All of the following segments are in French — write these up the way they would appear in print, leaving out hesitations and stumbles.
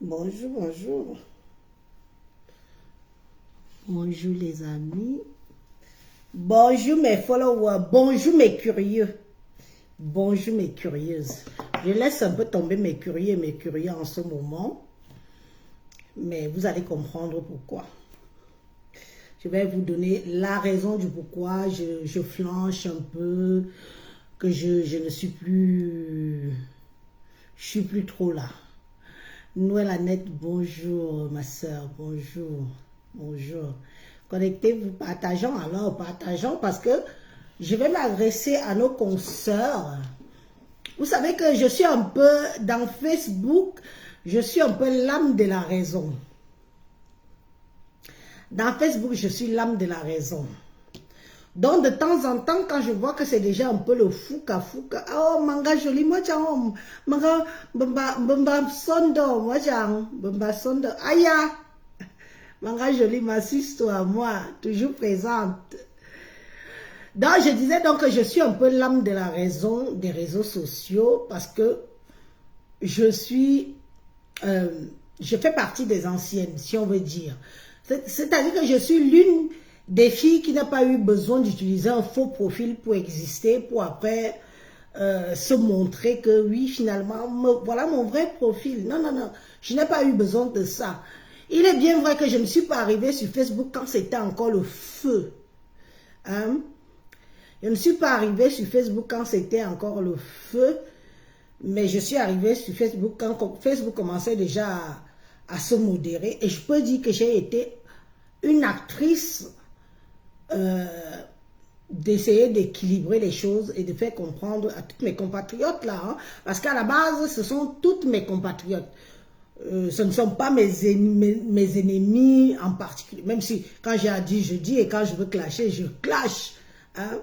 Bonjour, bonjour. Bonjour les amis. Bonjour mes followers. Bonjour mes curieux. Bonjour mes curieuses. Je laisse un peu tomber mes curieux et mes curieux en ce moment. Mais vous allez comprendre pourquoi. Je vais vous donner la raison du pourquoi je flanche un peu. Que je ne suis plus... Je suis plus trop là. Noël Annette, bonjour ma soeur, bonjour, bonjour. Connectez-vous, partageons alors, partageons parce que je vais m'adresser à nos consoeurs. Vous savez que je suis un peu dans Facebook, je suis un peu l'âme de la raison. Dans Facebook, je suis l'âme de la raison. Donc, de temps en temps, quand je vois que c'est déjà un peu le fouka, oh, manga joli, moi, j'en, manga, bamba sondo, moi, j'en, bamba sondo, aya, manga joli, m'assiste-toi, moi, toujours présente. Donc, je disais donc que je suis un peu l'âme de la raison des réseaux sociaux parce que je suis, je fais partie des anciennes, si on veut dire. C'est-à-dire que je suis l'une des filles qui n'a pas eu besoin d'utiliser un faux profil pour exister, pour après se montrer que oui, finalement, voilà mon vrai profil. Non, non, non, je n'ai pas eu besoin de ça. Il est bien vrai que je ne suis pas arrivée sur Facebook quand c'était encore le feu. Hein? Je ne suis pas arrivée sur Facebook quand c'était encore le feu, mais je suis arrivée sur Facebook quand Facebook commençait déjà à se modérer. Et je peux dire que j'ai été une actrice d'essayer d'équilibrer les choses et de faire comprendre à toutes mes compatriotes là, hein, parce qu'à la base, ce sont toutes mes compatriotes. Ce ne sont pas mes ennemis en particulier, même si quand j'ai dit, je dis, et quand je veux clasher, je clash. Hein.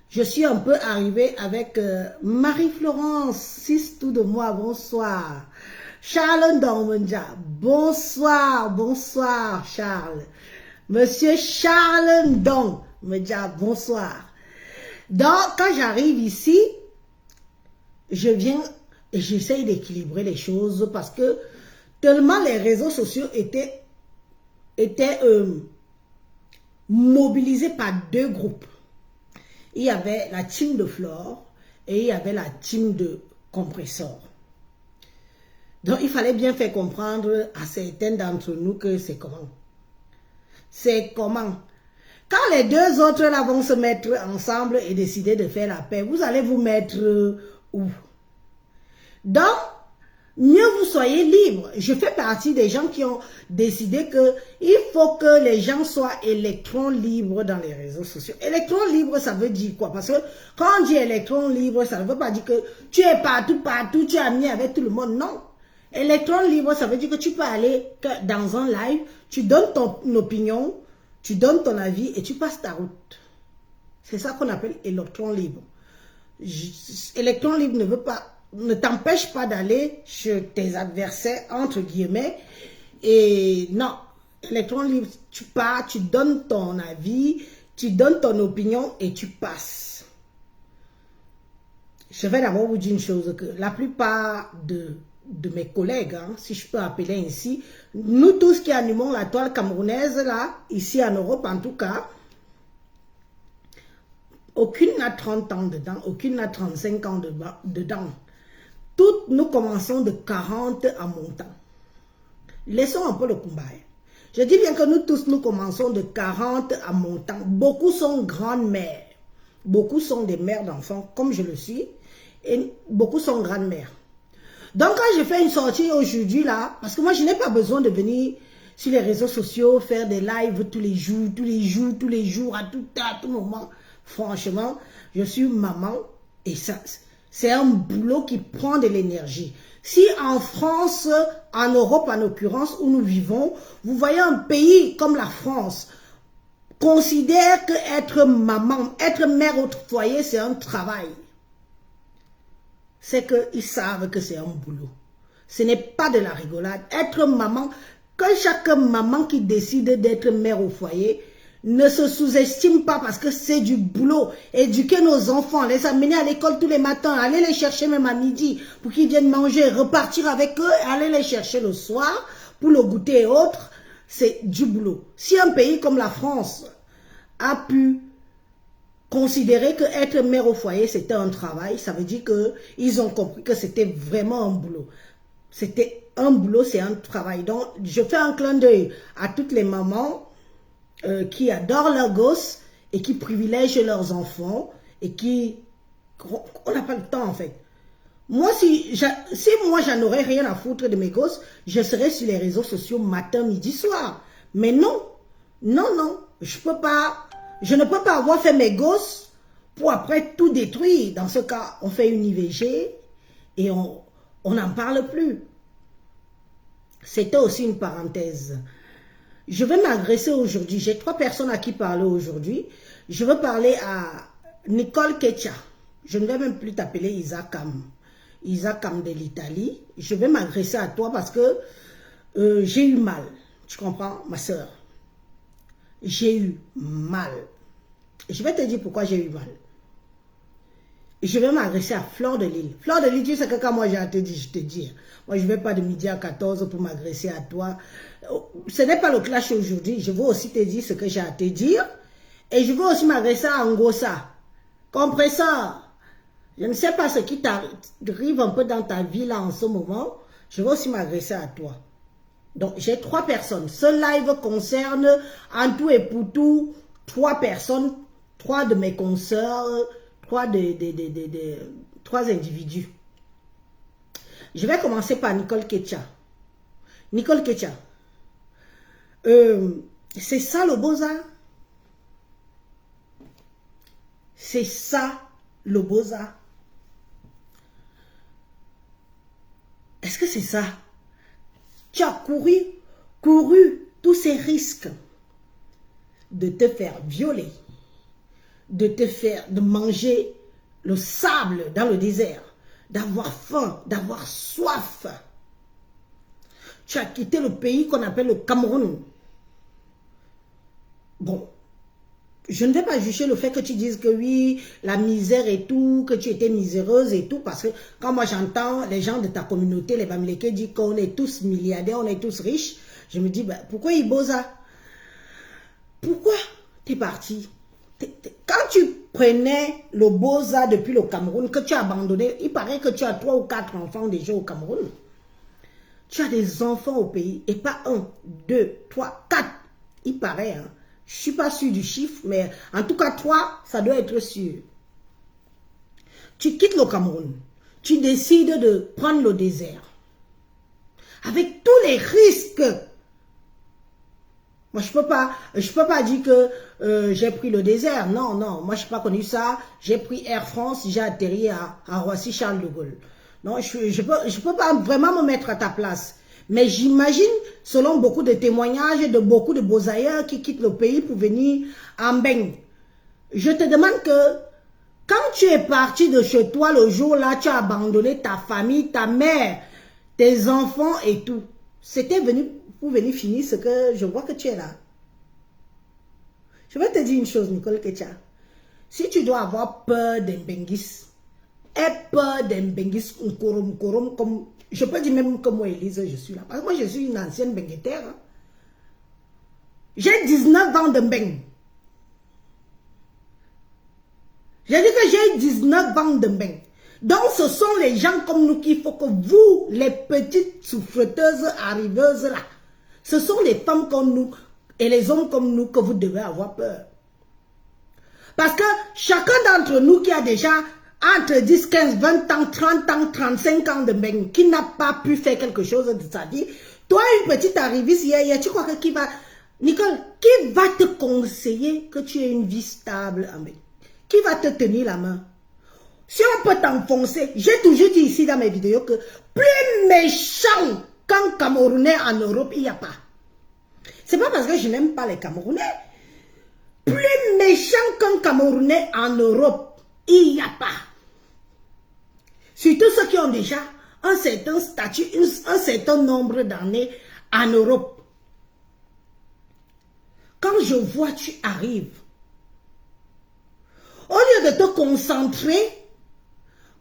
Je suis un peu arrivée avec Marie-Florence, 6 tout de moi, bonsoir. Charles Ndongmenja, bonsoir, bonsoir Charles. Monsieur Charles Ndong me dit bonsoir. Donc, quand j'arrive ici, je viens et j'essaye d'équilibrer les choses parce que tellement les réseaux sociaux étaient mobilisés par deux groupes. Il y avait la team de Flore et il y avait la team de Compressor. Donc, il fallait bien faire comprendre à certains d'entre nous que c'est comment. C'est comment. Quand les deux autres là vont se mettre ensemble et décider de faire la paix, vous allez vous mettre où? Donc, mieux vous soyez libre. Je fais partie des gens qui ont décidé qu'il faut que les gens soient électrons libres dans les réseaux sociaux. Électrons libres, ça veut dire quoi? Parce que quand on dit électrons libres, ça ne veut pas dire que tu es partout, tu es ami avec tout le monde. Non. Électron libre, ça veut dire que tu peux aller dans un live, tu donnes ton opinion, tu donnes ton avis et tu passes ta route. C'est ça qu'on appelle électron libre. Électron libre ne t'empêche pas d'aller chez tes adversaires, entre guillemets. Et non, électron libre, tu pars, tu donnes ton avis, tu donnes ton opinion et tu passes. Je vais d'abord vous dire une chose, que la plupart de mes collègues, hein, si je peux appeler ainsi, nous tous qui animons la toile camerounaise, là, ici en Europe en tout cas, aucune n'a 30 ans dedans, aucune n'a 35 ans dedans. Toutes nous commençons de 40 en montant. Laissons un peu le combat. Je dis bien que nous tous, nous commençons de 40 en montant. Beaucoup sont grandes-mères. Beaucoup sont des mères d'enfants, comme je le suis, et beaucoup sont grandes-mères. Donc, quand je fais une sortie aujourd'hui, là, parce que moi, je n'ai pas besoin de venir sur les réseaux sociaux, faire des lives tous les jours, à tout moment. Franchement, je suis maman et ça, c'est un boulot qui prend de l'énergie. Si en France, en Europe en l'occurrence, où nous vivons, vous voyez un pays comme la France, considère que être maman, être mère au foyer, c'est un travail. C'est qu'ils savent que c'est un boulot. Ce n'est pas de la rigolade. Être maman, que chaque maman qui décide d'être mère au foyer, ne se sous-estime pas parce que c'est du boulot. Éduquer nos enfants, les amener à l'école tous les matins, aller les chercher même à midi pour qu'ils viennent manger, repartir avec eux, aller les chercher le soir pour le goûter et autres, c'est du boulot. Si un pays comme la France a pu considérer que être mère au foyer, c'était un travail, ça veut dire qu'ils ont compris que c'était vraiment un boulot. C'était un boulot, c'est un travail. Donc, je fais un clin d'œil à toutes les mamans qui adorent leurs gosses et qui privilègent leurs enfants et qui... On n'a pas le temps en fait. Moi, si moi j'en aurais rien à foutre de mes gosses, je serais sur les réseaux sociaux matin, midi, soir. Mais non, non, non, je ne peux pas avoir fait mes gosses pour après tout détruire. Dans ce cas, on fait une IVG et on n'en parle plus. C'était aussi une parenthèse. Je vais m'agresser aujourd'hui. J'ai 3 personnes à qui parler aujourd'hui. Je veux parler à Nicole Ketcha. Je ne vais même plus t'appeler Isakam. Isakam de l'Italie. Je vais m'agresser à toi parce que j'ai eu mal. Tu comprends, ma soeur? J'ai eu mal. Je vais te dire pourquoi j'ai eu mal. Je vais m'agresser à Fleur de Lille. Fleur de Lille, tu sais que quand moi j'ai à te dire, je te dis. Moi, je ne vais pas de midi à 14 pour m'agresser à toi. Ce n'est pas le clash aujourd'hui. Je veux aussi te dire ce que j'ai à te dire. Et je veux aussi m'agresser à Ngosa. Compresseur. Je ne sais pas ce qui t'arrive un peu dans ta vie là en ce moment. Je veux aussi m'agresser à toi. Donc, j'ai 3 personnes. Ce live concerne en tout et pour tout 3 personnes. 3 de mes consoeurs. 3 individus. Je vais commencer par Nicole Ketcha. Nicole Ketcha. C'est ça le Beaux-Arts? C'est ça le Beaux-Arts? Est-ce que c'est ça? Tu as couru tous ces risques de te faire violer, de manger le sable dans le désert, d'avoir faim, d'avoir soif. Tu as quitté le pays qu'on appelle le Cameroun. Bon, je ne vais pas juger le fait que tu dises que oui, la misère et tout, que tu étais miséreuse et tout, parce que quand moi j'entends les gens de ta communauté, les Bamileke, disent qu'on est tous milliardaires, on est tous riches, je me dis, bah, pourquoi ils bossent ça? Pourquoi tu es parti? Quand tu prenais le Beaux-Arts depuis le Cameroun, que tu as abandonné, il paraît que tu as 3 ou 4 enfants déjà au Cameroun. Tu as des enfants au pays, et pas 1, 2, 3, 4. Il paraît, hein. Je ne suis pas sûre du chiffre, mais en tout cas, 3, ça doit être sûr. Tu quittes le Cameroun, tu décides de prendre le désert. Avec tous les risques. Moi, je peux pas dire que j'ai pris le désert. Non, non, moi, je n'ai pas connu ça. J'ai pris Air France, j'ai atterri à Roissy-Charles de Gaulle. Non, je peux pas vraiment me mettre à ta place. Mais j'imagine, selon beaucoup de témoignages de beaucoup de Beaux-Ailleurs qui quittent le pays pour venir en Mbeng. Je te demande que, quand tu es parti de chez toi le jour-là, tu as abandonné ta famille, ta mère, tes enfants et tout. C'était venu pour venir finir ce que je vois que tu es là. Je vais te dire une chose, Nicole Ketcha. Si tu dois avoir peur d'un Mbengis, aie peur d'un Mbengis Nkorom, comme je peux dire même que moi, Élise, je suis là. Parce que moi, je suis une ancienne benguetaire. Hein. J'ai 19 ans de Mbeng. J'ai dit que j'ai 19 ans de Mbeng. Donc, ce sont les gens comme nous qu'il faut que vous, les petites souffreteuses arriveuses là, ce sont les femmes comme nous et les hommes comme nous que vous devez avoir peur. Parce que chacun d'entre nous qui a déjà entre 10, 15, 20 ans, 30 ans, 35 ans de Mbeng, qui n'a pas pu faire quelque chose de sa vie, toi, une petite arriviste, tu crois que qui va... Nicole, qui va te conseiller que tu aies une vie stable en Mbeng? Qui va te tenir la main? Si on peut t'enfoncer, j'ai toujours dit ici dans mes vidéos que plus méchant qu'un Camerounais en Europe, il n'y a pas. C'est pas parce que je n'aime pas les Camerounais. Plus méchant qu'un Camerounais en Europe, il n'y a pas. Surtout ceux qui ont déjà un certain statut, un certain nombre d'années en Europe. quand je vois tu arrives, au lieu de te concentrer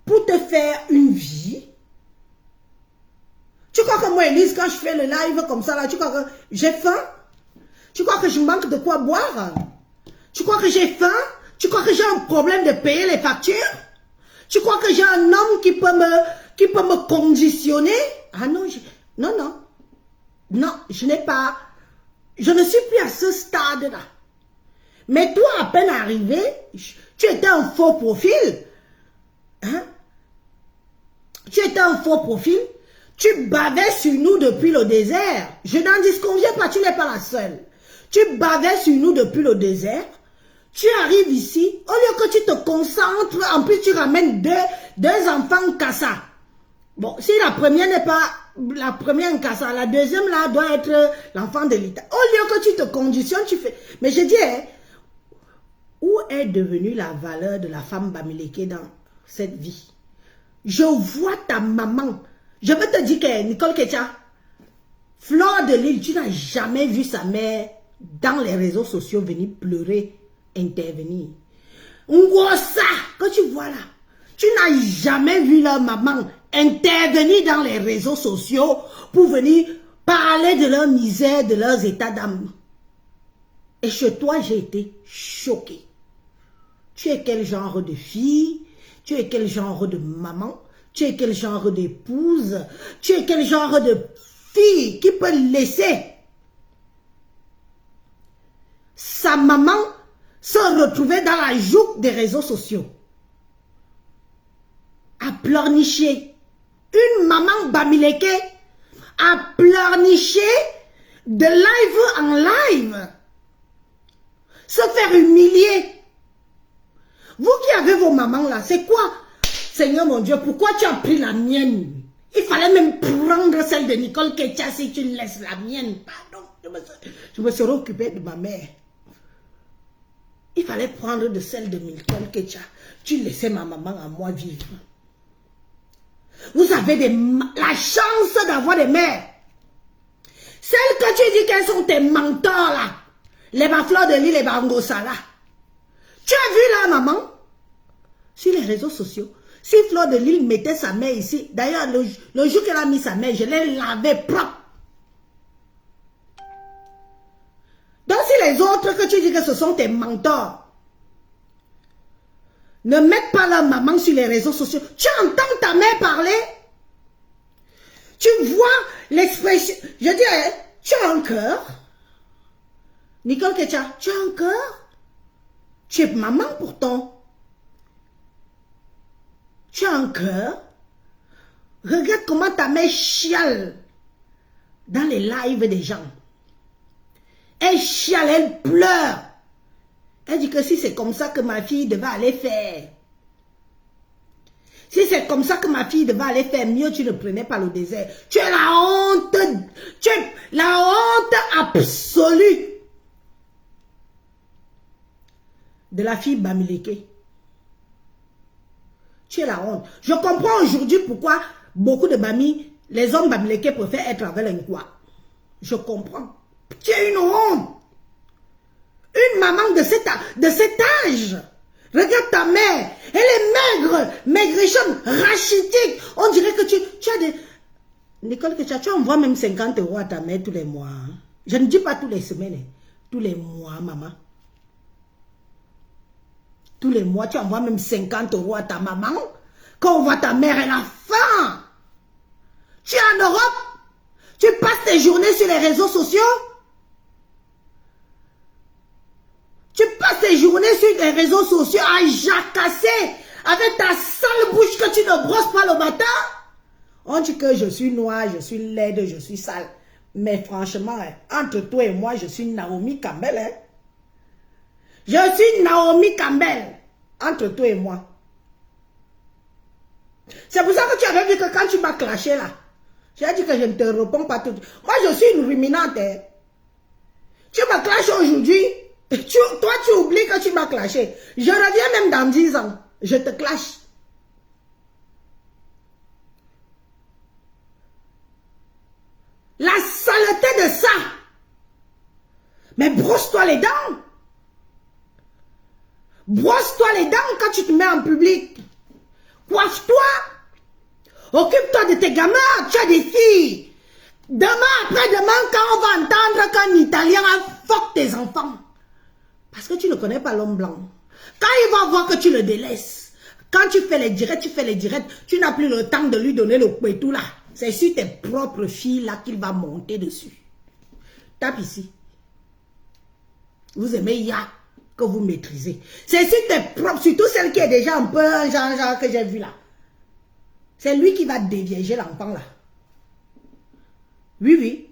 pour te faire une vie, tu crois que moi, Elise, quand je fais le live comme ça, là, tu crois que j'ai faim? Tu crois que je manque de quoi boire? Tu crois que j'ai faim? Tu crois que j'ai un problème de payer les factures? Tu crois que j'ai un homme qui peut me conditionner? Ah non, non, non. Non, je n'ai pas... Je ne suis plus à ce stade-là. Mais toi, à peine arrivé, tu étais un faux profil. Hein? Tu étais un faux profil. Tu bavais sur nous depuis le désert. Je n'en disconviens pas, tu n'es pas la seule. Tu bavais sur nous depuis le désert. Tu arrives ici, au lieu que tu te concentres, en plus tu ramènes deux enfants Kassa. Bon, si la première n'est pas la première Kassa, la deuxième là doit être l'enfant de l'État. Au lieu que tu te conditionnes, tu fais... Mais je dis, hein, où est devenue la valeur de la femme Bamileke dans cette vie? Je vois ta maman. Je veux te dire que Nicole Ketia, Fleur de Lille, tu n'as jamais vu sa mère dans les réseaux sociaux venir pleurer, intervenir. Ngosa, que tu vois là, tu n'as jamais vu leur maman intervenir dans les réseaux sociaux pour venir parler de leur misère, de leurs états d'âme. Et chez toi, j'ai été choquée. Tu es quel genre de fille? Tu es quel genre de maman? Tu es quel genre d'épouse? Tu es quel genre de fille qui peut laisser sa maman se retrouver dans la joue des réseaux sociaux à pleurnicher? Une maman Bamileke à pleurnicher de live en live, se faire humilier. Vous qui avez vos mamans là, c'est quoi? Seigneur mon Dieu, pourquoi tu as pris la mienne? Il fallait même prendre celle de Nicole Ketia si tu laisses la mienne. Pardon, je me serais occupée de ma mère. Il fallait prendre de celle de Nicole Ketia. Tu laissais ma maman à moi vivre. Vous avez la chance d'avoir des mères. Celles que tu dis qu'elles sont tes mentors là. Les Bafleurs de Lille, les Bangosa là. Tu as vu là, maman? Sur les réseaux sociaux. Si Fleur de Lille mettait sa mère ici, d'ailleurs, le jour qu'elle a mis sa mère, je l'ai lavé propre. Donc, si les autres que tu dis que ce sont tes mentors ne mettent pas leur maman sur les réseaux sociaux, tu entends ta mère parler? Tu vois l'expression, je dirais, tu as un cœur? Nicole Ketia, tu as un cœur? Tu es maman pourtant. Tu as un cœur? Regarde comment ta mère chiale dans les lives des gens. Elle chiale, elle pleure. Elle dit que si c'est comme ça que ma fille devait aller faire, si c'est comme ça que ma fille devait aller faire, mieux tu ne prenais pas le désert. Tu es la honte, tu es la honte absolue de la fille Bamileke. Tu es la honte. Je comprends aujourd'hui pourquoi beaucoup de Bami, les hommes Bamileke préfèrent être avec un quoi. Je comprends. Tu es une honte. Une maman de cet âge. Regarde ta mère. Elle est maigre, maigrichonne, rachitique. On dirait que tu as des... Nicole, que tu envoies même 50 € à ta mère tous les mois. Hein? Je ne dis pas tous les semaines. Tous les mois, maman. Tous les mois, tu envoies même 50 € à ta maman. Quand on voit ta mère, elle a faim. Tu es en Europe. Tu passes tes journées sur les réseaux sociaux. Tu passes tes journées sur les réseaux sociaux à jacasser avec ta sale bouche que tu ne brosses pas le matin. On dit que je suis noire, je suis laide, je suis sale. Mais franchement, entre toi et moi, je suis Naomi Campbell. Hein? Je suis Naomi Campbell. Entre toi et moi. C'est pour ça que tu avais vu que quand tu m'as clashé là, j'ai dit que je ne te réponds pas tout. Moi, je suis une ruminante. Hein. Tu m'as clashé aujourd'hui. Toi, tu oublies que tu m'as clashé. Je reviens même dans 10 ans. Je te clash. La saleté de ça Mais brosse-toi les dents. Brosse-toi les dents quand tu te mets en public. Coiffe-toi. Occupe-toi de tes gamins. Tu as des filles. Demain, après-demain, quand on va entendre qu'un Italien a fuck tes enfants. Parce que tu ne connais pas l'homme blanc. Quand il va voir que tu le délaisses, quand tu fais les directs, tu n'as plus le temps de lui donner le couetou là. C'est sur tes propres filles là qu'il va monter dessus. Tape ici. Vous aimez Ya que vous maîtrisez. C'est sur tes propres, surtout celle qui est déjà un peu un genre que j'ai vu là. C'est lui qui va dévierger l'enfant là. Oui, oui.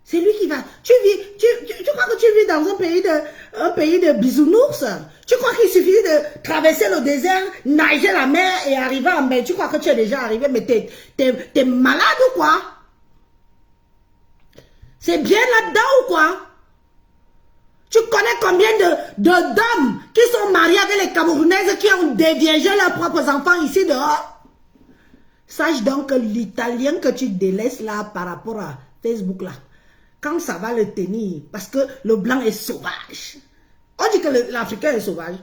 C'est lui qui va... Tu crois que tu vis dans un pays de bisounours? Tu crois qu'il suffit de traverser le désert, nager la mer et arriver en mer? Tu crois que tu es déjà arrivé, mais t'es malade ou quoi? C'est bien là-dedans ou quoi? Tu connais combien d'hommes qui sont mariés avec les Camerounaises qui ont déviergé leurs propres enfants ici dehors? Sache donc que l'Italien que tu délaisses là par rapport à Facebook là, quand ça va le tenir, parce que le blanc est sauvage. On dit que l'Africain est sauvage.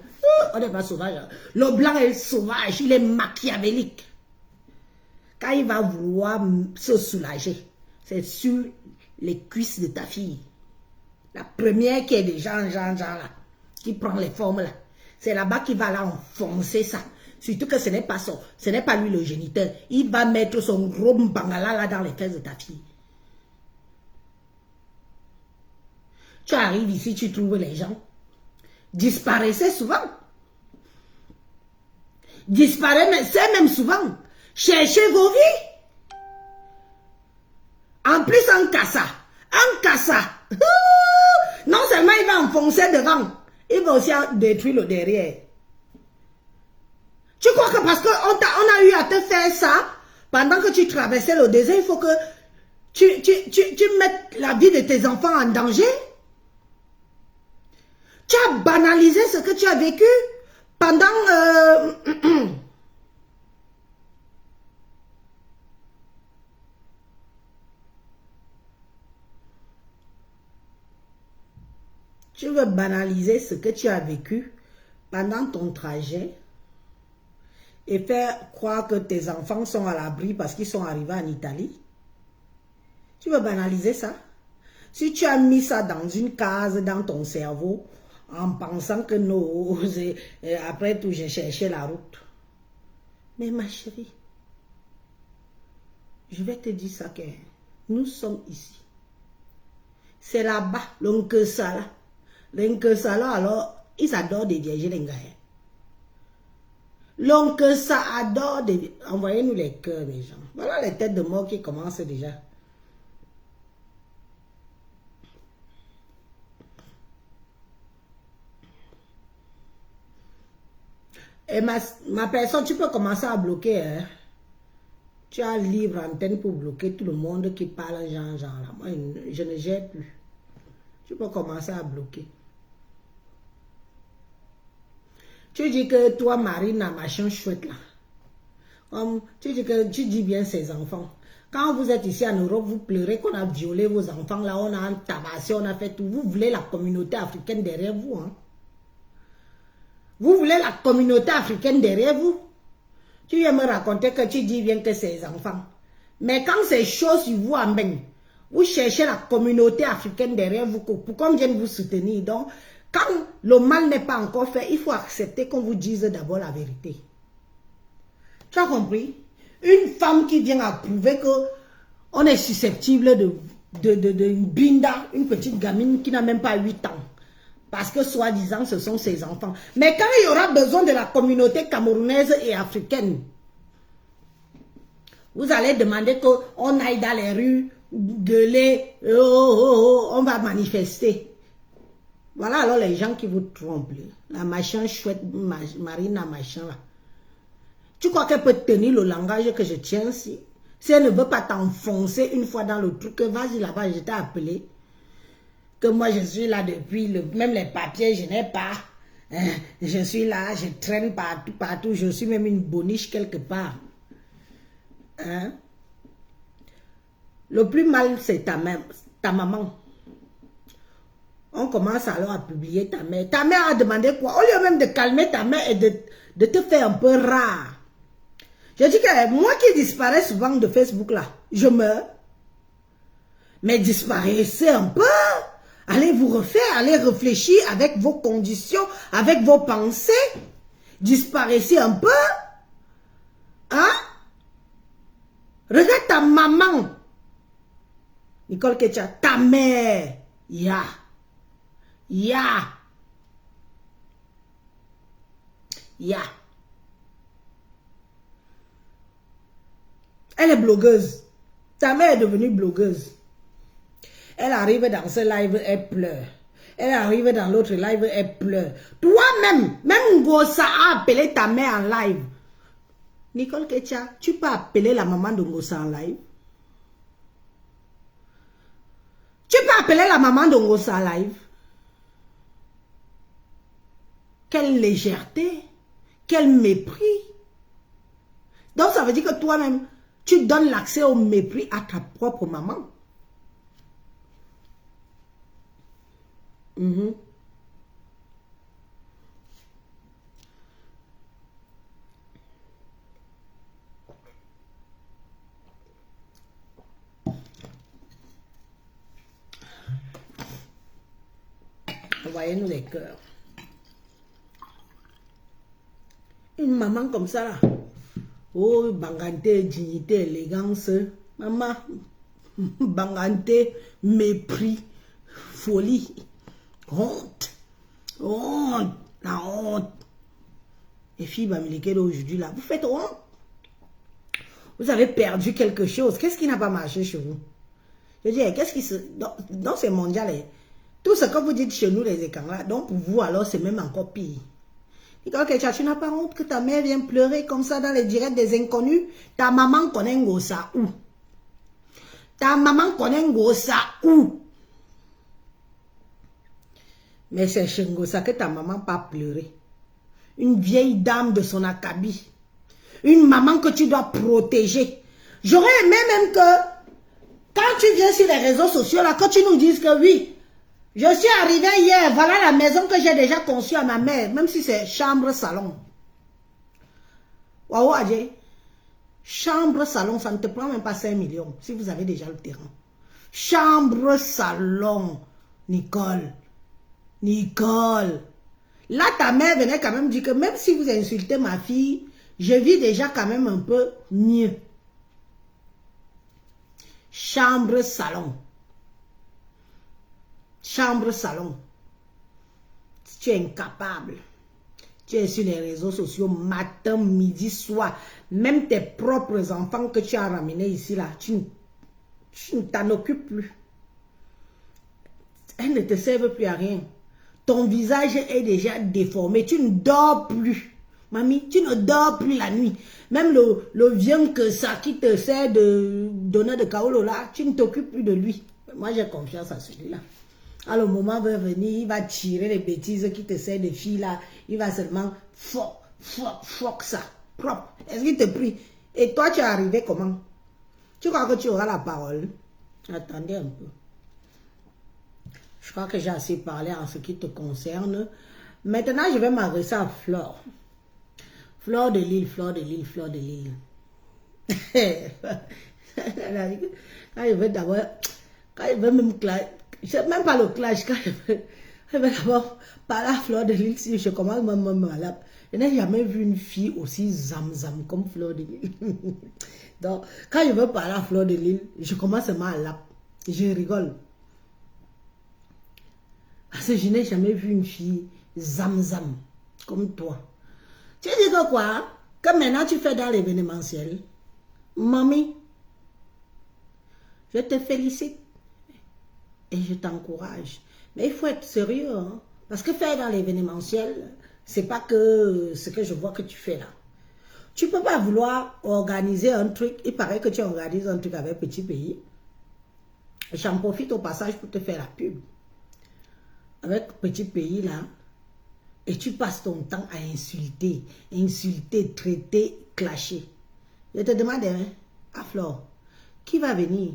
On n'est pas sauvage. Le blanc est sauvage, il est machiavélique. Quand il va vouloir se soulager, c'est sur les cuisses de ta fille. La première qui est déjà là, qui prend les formes là. C'est là-bas qu'il va là enfoncer ça. Surtout que ce n'est pas lui le géniteur. Il va mettre son gros bangala là dans les fesses de ta fille. Tu arrives ici, tu trouves les gens. Disparaissez souvent. Disparaissez même souvent. Cherchez vos vies. En plus, un cassa. Non seulement il va enfoncer devant, il va aussi détruire le derrière. Tu crois que parce qu'on a eu à te faire ça, pendant que tu traversais le désert, il faut que tu mettes la vie de tes enfants en danger? Tu as banalisé ce que tu as vécu pendant... Tu veux banaliser ce que tu as vécu pendant ton trajet et faire croire que tes enfants sont à l'abri parce qu'ils sont arrivés en Italie? Tu veux banaliser ça? Si tu as mis ça dans une case dans ton cerveau, en pensant que non, après tout, j'ai cherché la route. Mais ma chérie, je vais te dire ça que nous sommes ici. C'est là-bas, l'oncle Sala. L'oncle Sala, alors, ils adorent dévierger les gars. L'oncle Sala adore dévierger. Envoyez-nous les cœurs, mes gens. Voilà les têtes de mort qui commencent déjà. Et ma personne, tu peux commencer à bloquer. Hein? Tu as libre antenne pour bloquer tout le monde qui parle genre là. Moi, je ne gère plus. Tu peux commencer à bloquer. Tu dis que toi, Marine, a machin chouette là. Comme, tu dis bien ses enfants. Quand vous êtes ici en Europe, vous pleurez qu'on a violé vos enfants là, on a tabassé, on a fait tout. Vous voulez la communauté africaine derrière vous. Hein? Vous voulez la communauté africaine derrière vous. Tu viens me raconter que tu dis bien que c'est enfants. Mais quand c'est chaud sur vous en bain, vous cherchez la communauté africaine derrière vous pour qu'on vienne vous soutenir. Donc, quand le mal n'est pas encore fait, il faut accepter qu'on vous dise d'abord la vérité. Tu as compris? Une femme qui vient approuver qu'on est susceptible de binda, une petite gamine qui n'a même pas 8 ans. Parce que soi-disant, ce sont ses enfants. Mais quand il y aura besoin de la communauté camerounaise et africaine, vous allez demander qu'on aille dans les rues, gueuler, on va manifester. Voilà alors les gens qui vous trompent. La machin chouette, Marina machin là. Tu crois qu'elle peut tenir le langage que je tiens ici? Si elle ne veut pas t'enfoncer une fois dans le truc, vas-y là-bas, je t'ai appelé. Que moi je suis là depuis, même les papiers je n'ai pas. Je suis là, je traîne partout, je suis même une boniche quelque part. Hein? Le plus mal c'est ta maman. On commence alors à publier ta mère. Ta mère a demandé quoi? Au lieu même de calmer ta mère et de te faire un peu rare. Je dis que moi qui disparais souvent de Facebook là, je meurs. Mais disparaissez un peu. Allez vous refaire, allez réfléchir avec vos conditions, avec vos pensées. Disparaissez un peu. Hein? Regarde ta maman. Nicole Ketia, ta mère. Ya. Elle est blogueuse. Ta mère est devenue blogueuse. Elle arrive dans ce live, elle pleure. Elle arrive dans l'autre live, elle pleure. Toi-même, même Ngosa a appelé ta mère en live. Nicole Ketia, tu peux appeler la maman de Ngosa en live? Tu peux appeler la maman de Ngosa en live? Quelle légèreté, quel mépris. Donc ça veut dire que toi-même, tu donnes l'accès au mépris à ta propre maman. Envoyez-nous les cœurs. Une maman comme ça là. Oh, bangante, dignité, élégance. Maman, bangante, mépris, folie, honte. Honte, la honte. Les filles bamileke d'aujourd'hui là, vous faites honte. Vous avez perdu quelque chose. Qu'est-ce qui n'a pas marché chez vous? Je dis, qu'est-ce qui se... Dans ces mondial, tout ce que vous dites chez nous, les écrans là, donc pour vous alors, c'est même encore pire. Okay, tu n'as pas honte que ta mère vienne pleurer comme ça dans les directs des inconnus? Ta maman connaît Ngosa où? Ta maman connaît Ngosa où? Mais c'est chez Ngosa que ta maman pas pleurer. Une vieille dame de son acabit. Une maman que tu dois protéger. J'aurais aimé même que quand tu viens sur les réseaux sociaux là, quand tu nous dises que oui, je suis arrivée hier, voilà la maison que j'ai déjà conçue à ma mère, même si c'est chambre-salon. Waouh, Adje. Chambre-salon, ça ne te prend même pas 5 millions, si vous avez déjà le terrain. Chambre-salon, Nicole. Nicole. Là, ta mère venait quand même dire que même si vous insultez ma fille, je vis déjà quand même un peu mieux. Chambre-salon. Chambre-salon. Tu es incapable. Tu es sur les réseaux sociaux matin, midi, soir. Même tes propres enfants que tu as ramenés ici, là, tu ne t'en occupes plus. Elles ne te servent plus à rien. Ton visage est déjà déformé. Tu ne dors plus. Mamie, tu ne dors plus la nuit. Même le vieux que ça qui te sert de donner de kaolo là, tu ne t'occupes plus de lui. Moi, j'ai confiance à celui-là. Alors, le moment va venir, il va tirer les bêtises qui te servent de filles là. Il va seulement fuck ça. Propre. Est-ce qu'il te prie? Et toi, tu es arrivé comment? Tu crois que tu auras la parole? Attendez un peu. Je crois que j'ai assez parlé en ce qui te concerne. Maintenant, je vais m'adresser à Flore. Flore de Lille, Flore de Lille, Flore de Lille. Quand je vais d'abord, quand je vais même clash, même pas le clash, quand je vais d'abord parler à Flore de Lille, si je commence même malade. Je n'ai jamais vu une fille aussi zam comme Flore de Lille. Donc, quand je veux parler à Flore de Lille, je commence seulement à lap. Je rigole. Parce que je n'ai jamais vu une fille zam comme toi. Tu dis que quoi? Que maintenant tu fais dans l'événementiel. Mamie, je te félicite et je t'encourage. Mais il faut être sérieux. Hein? Parce que faire dans l'événementiel, c'est pas que ce que je vois que tu fais là. Tu ne peux pas vouloir organiser un truc. Il paraît que tu organises un truc avec Petit Pays. J'en profite au passage pour te faire la pub. Avec Petit Pays là, et tu passes ton temps à insulter, traiter, clasher. Je te demande, hein, à Flore, qui va venir?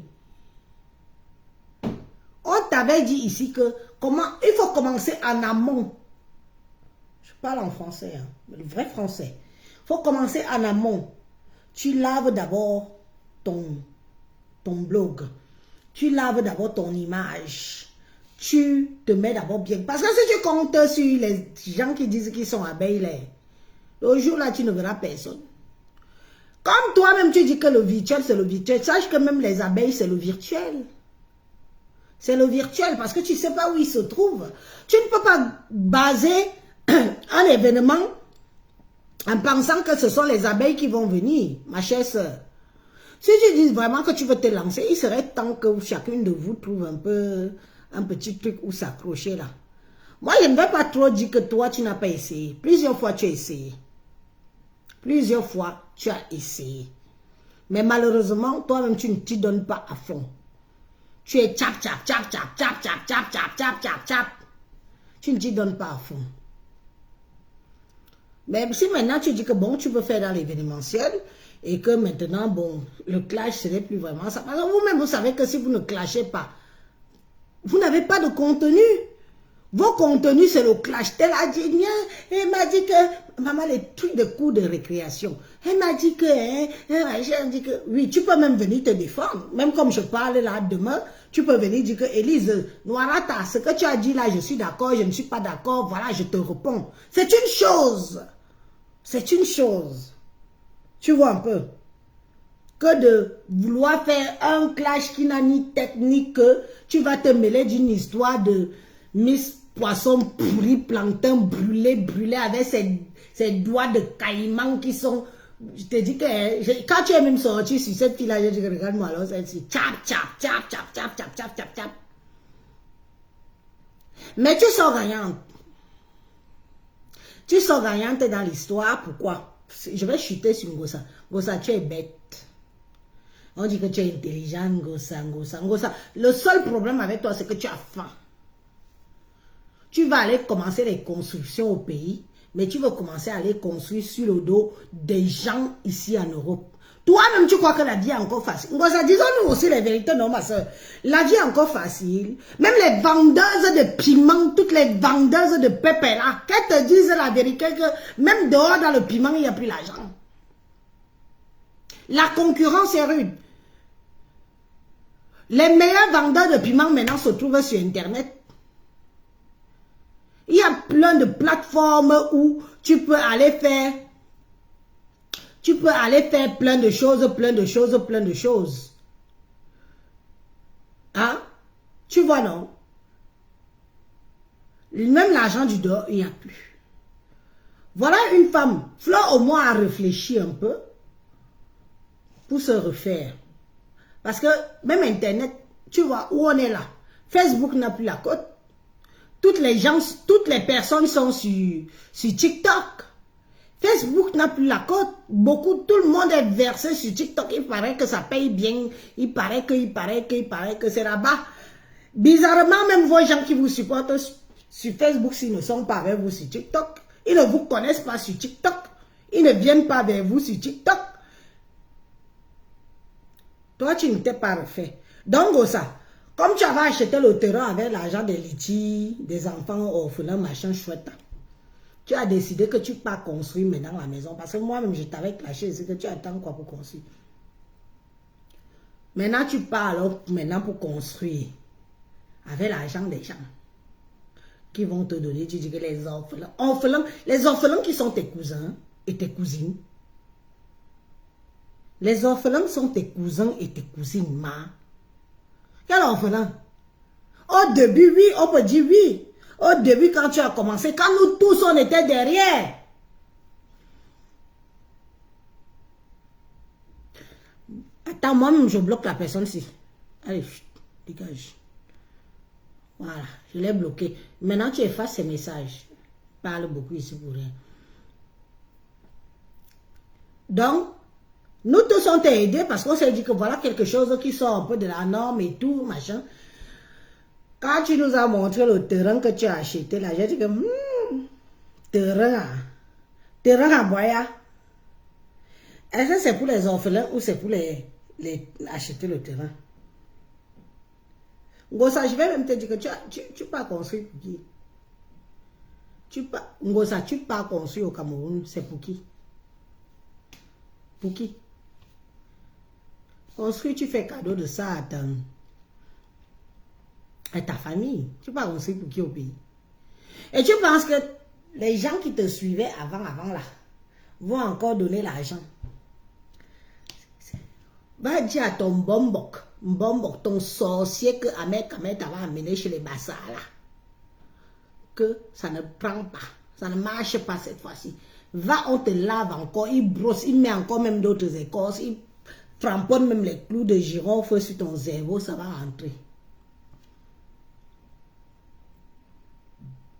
On t'avait dit ici que Il faut commencer en amont. Je parle en français, hein, le vrai français. Il faut commencer en amont. Tu laves d'abord ton blog. Tu laves d'abord ton image. Tu te mets d'abord bien. Parce que si tu comptes sur les gens qui disent qu'ils sont abeilles, le jour-là, tu ne verras personne. Comme toi-même, tu dis que le virtuel, c'est le virtuel. Sache que même les abeilles, c'est le virtuel. C'est le virtuel parce que tu ne sais pas où il se trouve. Tu ne peux pas baser un événement en pensant que ce sont les abeilles qui vont venir, ma chère soeur. Si tu dis vraiment que tu veux te lancer, il serait temps que chacune de vous trouve un petit truc où s'accrocher là. Moi, je ne vais pas trop dire que toi, tu n'as pas essayé. Plusieurs fois, tu as essayé. Plusieurs fois, tu as essayé. Mais malheureusement, toi-même, tu ne t'y donnes pas à fond. Tu es tchap, tchap, tchap, tchap, tchap, tchap, tchap, tchap, tchap, tchap, tchap. Tu ne t'y donnes pas à fond. Mais si maintenant tu dis que bon, tu peux faire dans l'événementiel et que maintenant, bon, le clash serait plus vraiment ça. Parce que vous-même, vous savez que si vous ne clashez pas, vous n'avez pas de contenu. Vos contenus, c'est le clash. Elle a dit, elle m'a dit que, maman, les trucs de cours de récréation. Elle m'a dit que, elle dit que, oui, tu peux même venir te défendre. Même comme je parle là demain, tu peux venir dire que, Élise, Noirata, ce que tu as dit là, je suis d'accord, je ne suis pas d'accord, voilà, je te réponds. C'est une chose. C'est une chose. Tu vois un peu. Que de vouloir faire un clash qui n'a ni technique, que tu vas te mêler d'une histoire de Miss Poisson pourri, plancton brûlé avec ses doigts de caïman qui sont... Je te dis que quand tu es même sorti sur cette fille-là, je dis que regarde-moi alors, celle-ci. Tchap, tchap, tchap, tchap, tchap, tchap, tchap, tchap, tchap. Mais tu sors gagnante. Tu sors gagnante dans l'histoire, pourquoi? Je vais chuter sur Ngossa. Ngossa, tu es bête. On dit que tu es intelligent, Ngossa. Le seul problème avec toi, c'est que tu as faim. Tu vas aller commencer les constructions au pays, mais tu veux commencer à aller construire sur le dos des gens ici en Europe. Toi-même, tu crois que la vie est encore facile. Ngossa, disons-nous aussi les vérités, non, ma soeur. La vie est encore facile. Même les vendeuses de piment, toutes les vendeuses de pépé là, qu'elles te disent la vérité que même dehors dans le piment, il n'y a plus l'argent. La concurrence est rude. Les meilleurs vendeurs de piment maintenant se trouvent sur Internet. Il y a plein de plateformes où tu peux aller faire plein de choses. Hein? Tu vois, non? Même l'argent du dehors, il n'y a plus. Voilà une femme. Fleur au moins a réfléchi un peu pour se refaire. Parce que même Internet, tu vois où on est là. Facebook n'a plus la cote. Toutes les personnes sont sur TikTok. Facebook n'a plus la cote. Tout le monde est versé sur TikTok. Il paraît que ça paye bien. Il paraît que c'est là-bas. Bizarrement, même vos gens qui vous supportent sur Facebook, s'ils ne sont pas avec vous sur TikTok, ils ne vous connaissent pas sur TikTok. Ils ne viennent pas vers vous sur TikTok. Toi, tu ne t'es pas refait. Donc, ça, comme tu avais acheté le terrain avec l'argent des litiges, des enfants orphelins, machin chouette, tu as décidé que tu ne peux pas construire maintenant la maison. Parce que moi-même, je t'avais clashé, c'est que tu attends quoi pour construire. Maintenant, tu pars alors maintenant pour construire avec l'argent des gens qui vont te donner. Tu dis que les orphelins qui sont tes cousins et tes cousines. Les orphelins sont tes cousins et tes cousines, ma. Quel orphelin? Au début, oui, on peut dire oui. Au début, quand tu as commencé, quand nous tous, on était derrière. Attends, moi-même, je bloque la personne-ci. Allez, dégage. Voilà, je l'ai bloqué. Maintenant, tu effaces ces messages. Je parle beaucoup ici pour rien. Donc, nous tous on t'a aidé parce qu'on s'est dit que voilà quelque chose qui sort un peu de la norme et tout, machin. Quand tu nous as montré le terrain que tu as acheté là, j'ai dit que terrain à Boya. Est-ce que c'est pour les orphelins ou c'est pour les acheter le terrain? Ngosa, je vais même te dire que tu pas construit pour qui? Ngosa, tu pas construit au Cameroun, c'est pour qui? Pour qui? Construit, tu fais cadeau de ça à ta famille. Tu pas construit pour qui au pays? Et tu penses que les gens qui te suivaient avant là, vont encore donner l'argent? Va dire à ton bombok, ton sorcier que Ahmed Kamet t'avait amené chez les Bassas là, que ça ne prend pas, ça ne marche pas cette fois-ci. Va, on te lave encore, il brosse, il met encore même d'autres écorces, il framponne même les clous de girofle sur ton cerveau, ça va rentrer.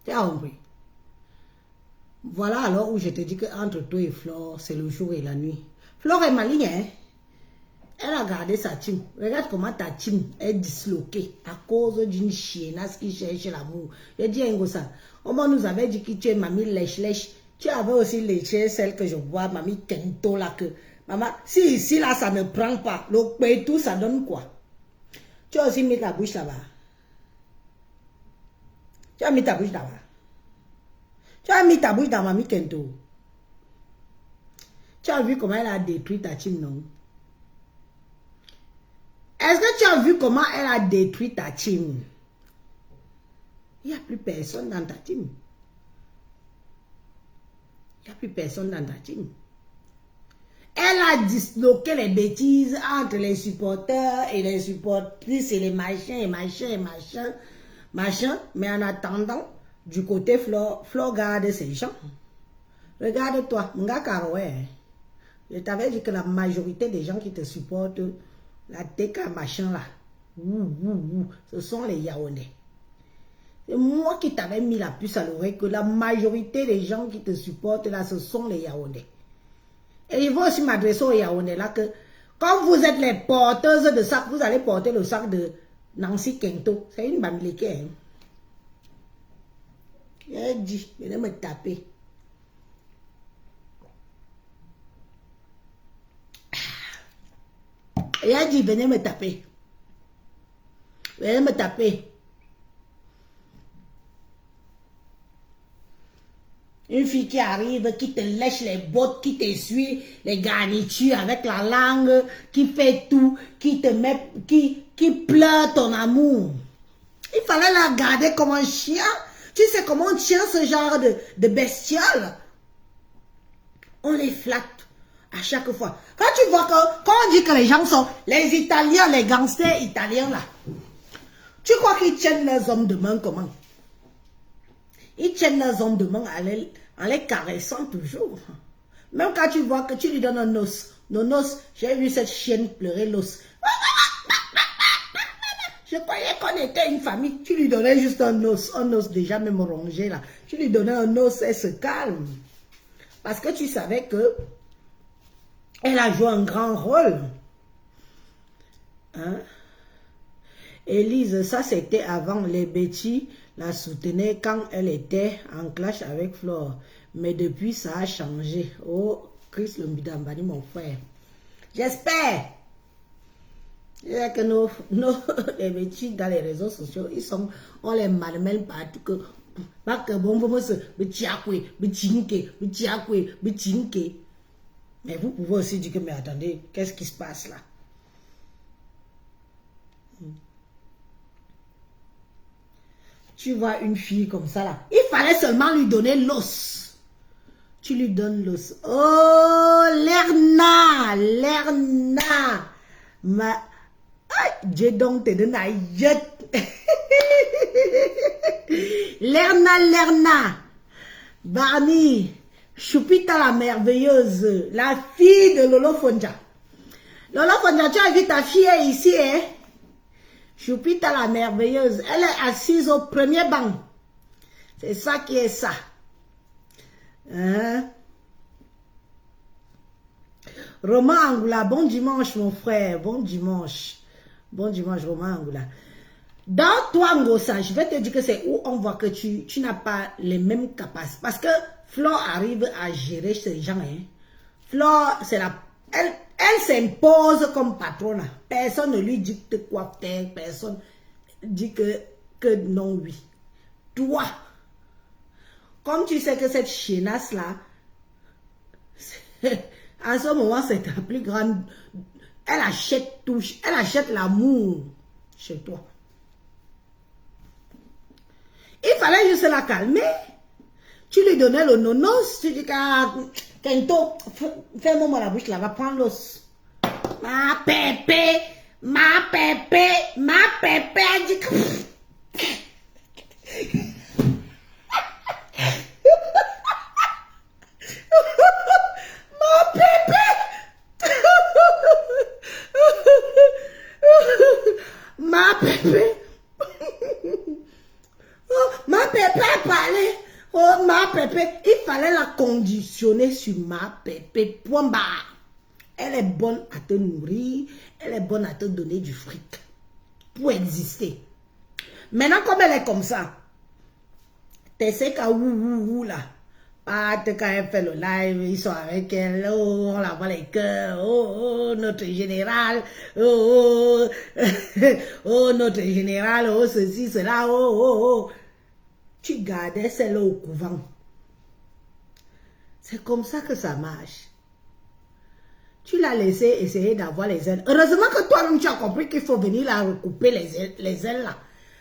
Tu as compris? Voilà alors où je te dis que entre toi et Flore, c'est le jour et la nuit. Flore est maligne, hein? Elle a gardé sa team. Regarde comment ta team est disloquée à cause d'une chiennasse qui cherche l'amour. Je dis à ça. On nous avait dit que tu es mamie lèche-lèche. Tu avais aussi léché celle que je vois, mamie Kento là que. Maman, si ici là ça ne prend pas, le tout ça donne quoi? Tu as aussi mis ta bouche là-bas. Tu as mis ta bouche là-bas. Tu as mis ta bouche dans mamie Kento. Tu as vu comment elle a détruit ta team, non? Est-ce que tu as vu comment elle a détruit ta team? Il n'y a plus personne dans ta team. Il n'y a plus personne dans ta team. Elle a disloqué les bêtises entre les supporters et les supportrices et les machins et machin. Mais en attendant, du côté Flore garde ses gens. Regarde-toi, je t'avais dit que la majorité des gens qui te supportent, la TK machin là, ce sont les Yaoundé. C'est moi qui t'avais mis la puce à l'oreille que la majorité des gens qui te supportent là, ce sont les Yaoundé. Et il faut aussi m'adresser aux Yaoundé là que quand vous êtes les porteuses de sac, vous allez porter le sac de Nancy Kento. C'est une bamileke. Hein? J'ai dit, venez me taper. Et a dit, venez me taper. Venez me taper. Une fille qui arrive, qui te lèche les bottes, qui t'essuie les garnitures avec la langue, qui fait tout, qui te met, qui pleure ton amour. Il fallait la garder comme un chien. Tu sais comment on tient ce genre de bestiole? On les flatte. À chaque fois. Quand tu vois que, quand on dit que les gens sont les Italiens, les gangsters italiens là, tu crois qu'ils tiennent leurs hommes de main comment? Ils tiennent leurs hommes de main en les caressant toujours. Même quand tu vois que tu lui donnes un os. Non, os, j'ai vu cette chienne pleurer l'os. Je croyais qu'on était une famille. Tu lui donnais juste un os déjà même rongé là. Tu lui donnais un os, elle se calme. Parce que tu savais que elle a joué un grand rôle. Hein? Élise, ça c'était avant. Les Betty la soutenaient quand elle était en clash avec Flore. Mais depuis, ça a changé. Oh, Chris Lombidambani, mon frère. J'espère. Que les Betty dans les réseaux sociaux, on les malmène partout. Que mais vous pouvez aussi dire que, mais attendez, qu'est-ce qui se passe là? Tu vois une fille comme ça là, il fallait seulement lui donner l'os. Tu lui donnes l'os. Oh, Lerna. J'ai donc te donné un jet. Lerna. Barney. Choupita la merveilleuse, la fille de Lolo Fonja. Lolo Fonja, tu as vu ta fille ici, hein? Choupita la merveilleuse, elle est assise au premier banc. C'est ça qui est ça. Hein? Romain Angoula, bon dimanche mon frère, bon dimanche. Bon dimanche Romain Angoula. Dans toi Ngosa, je vais te dire que c'est où on voit que tu n'as pas les mêmes capacités. Parce que Flore arrive à gérer ces gens. Hein. Flore, c'est elle s'impose comme patronne. Personne ne lui dicte quoi faire. Personne. dit que non, oui. Toi, comme tu sais que cette chienasse-là, à ce moment, c'est ta plus grande... Elle achète tout, elle achète l'amour chez toi. Il fallait juste la calmer. Tu lui donnais le nonos, tu dis Kento, fais-moi la bouche là, va prendre l'os. Ma pépé, elle dit que... Ma pépé. Oh, ma pépé a parlé. Oh, ma pépé. Il fallait la conditionner sur ma pépé. Point barre. Elle est bonne à te nourrir. Elle est bonne à te donner du fric. Pour exister. Maintenant, comme elle est comme ça, tu sais qu'à ouh là. Quand elle fait le live, ils sont avec elle, oh, on la voit les cœurs, oh, notre général, oh, notre général, oh, ceci, cela, oh. Tu gardais celle-là au couvent. C'est comme ça que ça marche. Tu l'as laissé essayer d'avoir les ailes. Heureusement que toi-même, tu as compris qu'il faut venir là recouper les ailes là.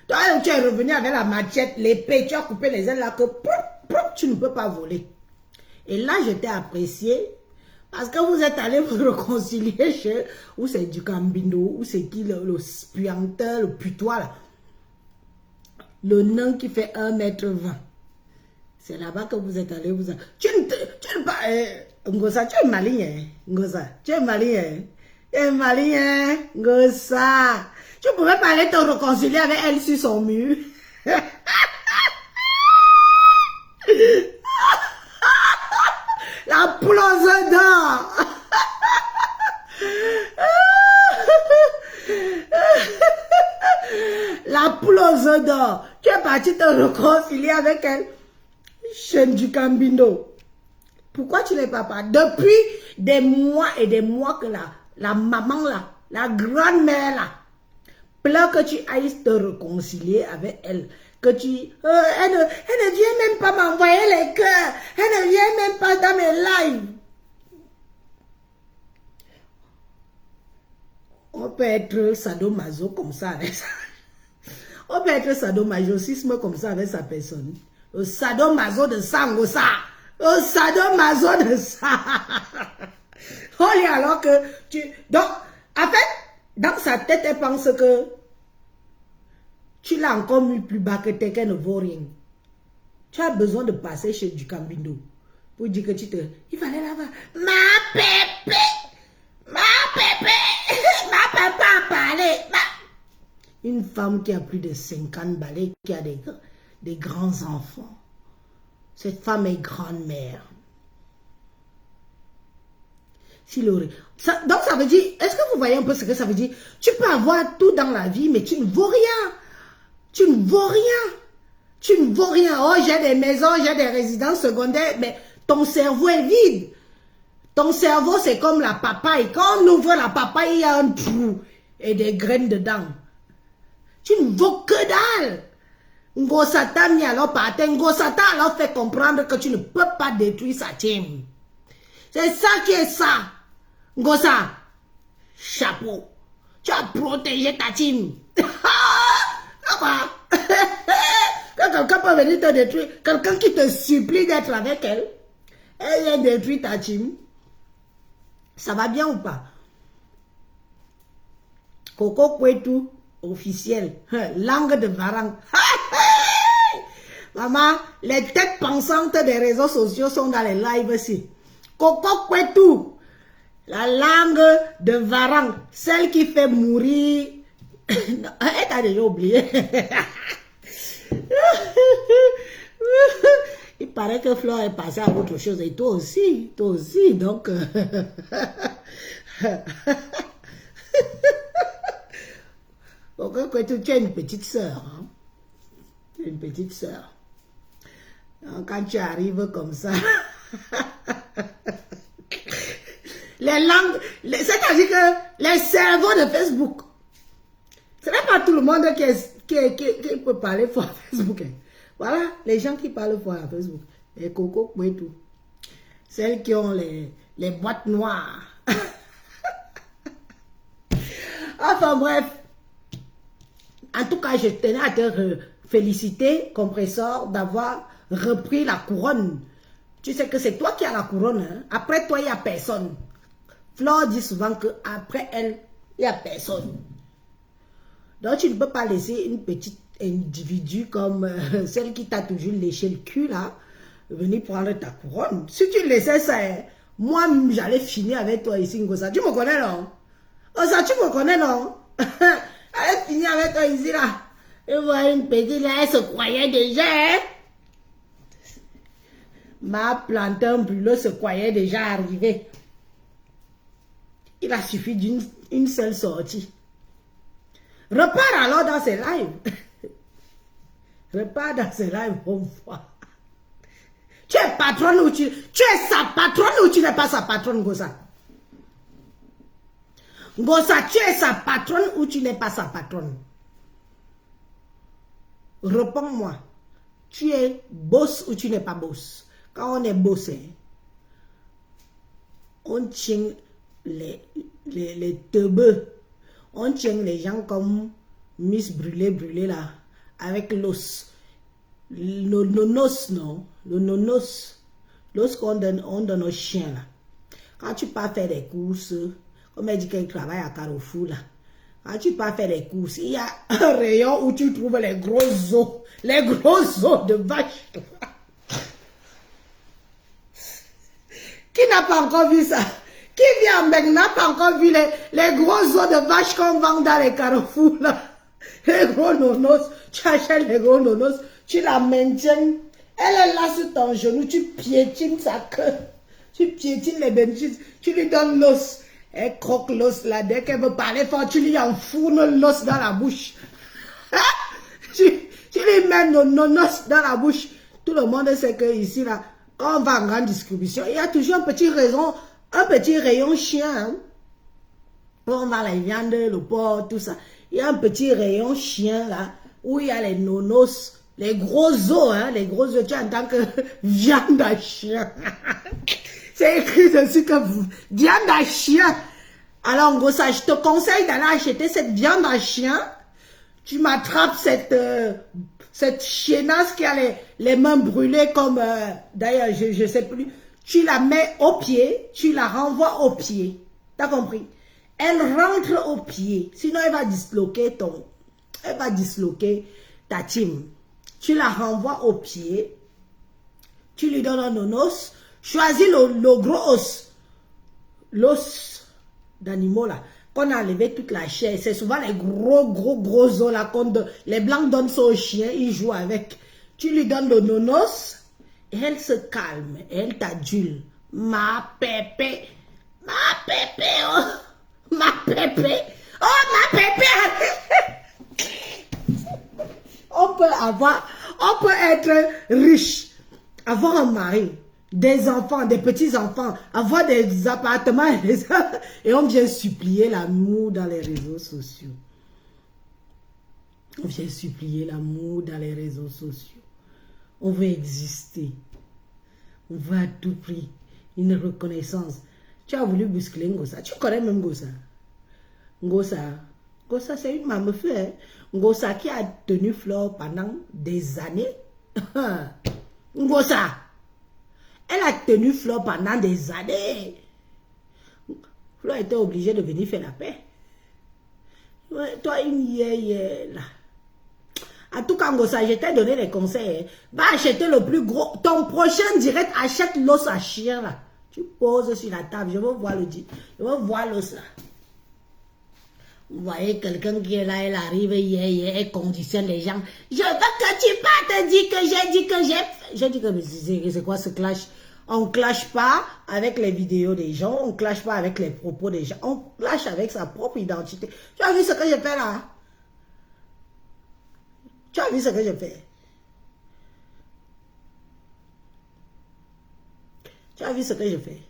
Toi, tu es revenu avec la machette, l'épée, tu as coupé les ailes là que... tu ne peux pas voler. Et là, je t'ai apprécié parce que vous êtes allé vous réconcilier chez... Où c'est du Cambindo, où c'est qui le puanteur, le putois là. Le nain qui fait 1,20 m. C'est là-bas que vous êtes allé vous... Tu ne pas... Ngosa, tu es malin, hein? Ngosa, tu es malin, hein? Tu es malin, hein? Ngosa. Tu pouvais pas aller te réconcilier avec elle sur son mur. La poule aux œufs d'or. La poule aux œufs d'or. Tu es parti te réconcilier avec elle. Chaîne du Cambindo. Pourquoi tu n'es pas parti? Depuis des mois et des mois que la maman là, la grand-mère là, pleure que tu ailles te réconcilier avec elle. Que tu... elle ne vient même pas m'envoyer les cœurs. Elle ne vient même pas dans mes lives. On peut être sadomaso comme ça avec ça. On peut être sadomasochisme comme ça avec sa personne. Le sadomaso de sang, ça. Le sadomaso de ça. On dit alors que tu... Donc, en fait, dans sa tête, elle pense que tu l'as encore mis plus bas que t'es qu'elle ne vaut rien. Tu as besoin de passer chez du Cambindo pour dire que tu te... Il fallait l'avoir. Ma pépé a parlé. Une femme qui a plus de 50 balais, qui a des grands enfants. Cette femme est grand-mère. Donc ça veut dire... Est-ce que vous voyez un peu ce que ça veut dire? Tu peux avoir tout dans la vie, mais tu ne vaux rien. Tu ne vaux rien. Tu ne vaux rien. Oh, j'ai des maisons, j'ai des résidences secondaires, mais ton cerveau est vide. Ton cerveau, c'est comme la papaye. Quand on ouvre la papaye, il y a un trou et des graines dedans. Tu ne vaux que dalle. Ngosata mis alors par terre. Ngosata alors fait comprendre que tu ne peux pas détruire sa team. C'est ça qui est ça. Ngosa, chapeau. Tu as protégé ta team. Quand quelqu'un peut venir te détruire, quelqu'un qui te supplie d'être avec elle, elle a détruit ta team. Ça va bien ou pas? Coco Kwetu, officiel. Langue de Varang. Maman, les têtes pensantes des réseaux sociaux sont dans les lives ici. Coco Kwetu, la langue de Varang, celle qui fait mourir. Elle t'a déjà oublié. Il paraît que Flore est passée à autre chose et toi aussi, donc... Tu as une petite soeur, hein? Tu as une petite soeur. Quand tu arrives comme ça... les langues, c'est-à-dire que les cerveaux de Facebook, ce n'est pas tout le monde qui qui peut parler fort à Facebook. Voilà, les gens qui parlent fort à Facebook. Les cocos, et tout. Celles qui ont les boîtes noires. Enfin bref. En tout cas, je tenais à te féliciter, Compressor, d'avoir repris la couronne. Tu sais que c'est toi qui as la couronne. Hein? Après toi, il n'y a personne. Flore dit souvent qu'après elle, il n'y a personne. Donc, tu ne peux pas laisser une petite individu comme celle qui t'a toujours léché le cul, là, venir prendre ta couronne. Si tu laissais ça, moi, j'allais finir avec toi ici, Ngosa. Tu me connais, non? Ngosa, tu me connais, non? J'allais finir avec toi ici, là. Et voilà une petite, là, elle se croyait déjà, hein? Ma plantain brûleux se croyait déjà arrivé. Il a suffi d'une seule sortie. Repars alors dans ses lives. Repars dans ses lives, on voit. Tu es patronne ou tu es sa patronne ou tu n'es pas sa patronne, Ngosa? Ngosa, tu es sa patronne ou tu n'es pas sa patronne? Réponds-moi. Tu es boss ou tu n'es pas boss? Quand on est boss, on tient les teubeux. On tient les gens comme Miss Brûlé là, avec l'os. Le nonos, non? Le nonos. L'os qu'on donne aux chiens là. Quand tu pars faire des courses, comme elle dit qu'elle travaille à Carrefour là. Quand tu pars faire des courses, il y a un rayon où tu trouves les gros os. Les gros os de vache. Qui n'a pas encore vu ça? Qui vient avec n'a pas encore vu les gros os de vache qu'on vend dans les carrefours là? Les gros nonos, tu achètes les gros nonos, tu la maintiens, elle est là sur ton genou, tu piétines sa queue, tu piétines les bénéfices, tu lui donnes l'os, elle croque l'os là, dès qu'elle veut parler fort, tu lui enfournes l'os dans la bouche. tu lui mets nos nonos dans la bouche. Tout le monde sait que ici là, quand on va en grande distribution, il y a toujours un petit rayon chien. Hein? On va la viande, le porc, tout ça. Il y a un petit rayon chien là, où il y a les nonos, les gros os, hein, les gros os, tu entends que viande à chien. C'est écrit dessus que viande à chien. Alors, Ngosa, je te conseille d'aller acheter cette viande à chien. Tu m'attrapes cette chiennasse qui a les mains brûlées comme, d'ailleurs, je ne sais plus. Tu la mets au pied, tu la renvoies au pied. T'as compris? Elle rentre au pied. Sinon, elle va disloquer ta team. Tu la renvoies au pied. Tu lui donnes un nonos. Choisis le gros os. L'os d'animaux là. Qu'on a enlevé toute la chair. C'est souvent les gros os là. Les blancs donnent ça au chien. Ils jouent avec. Tu lui donnes le nonos. Et elle se calme. Et elle t'adule. Ma pépé. Ma pépé. Oh. Ma pépé. Oh, ma pépé. On peut être riche. Avoir un mari. Des enfants, des petits-enfants, avoir des appartements et on vient supplier l'amour dans les réseaux sociaux. On vient supplier l'amour dans les réseaux sociaux. On veut exister. On veut à tout prix une reconnaissance. Tu as voulu bousculer Ngosa. Tu connais même Ngosa. Ngosa, c'est une mamefeu. Hein? Ngosa qui a tenu Flore pendant des années. Ngosa. Elle a tenu Flore pendant des années. Flore était obligée de venir faire la paix. Ouais, toi, une là. En tout cas, Ngosa, je t'ai donné les conseils. Hein. Va acheter le plus gros. Ton prochain direct, achète l'os à chien là. Tu poses sur la table. Je veux voir l'os là. Vous voyez quelqu'un qui est là, elle arrive, elle conditionne les gens. Je veux que tu partes, dis que j'ai dit que j'ai... J'ai dit que c'est quoi ce clash? On ne clash pas avec les vidéos des gens, on ne clash pas avec les propos des gens, on clash avec sa propre identité. Tu as vu ce que je fais là? Tu as vu ce que je fais? Tu as vu ce que je fais?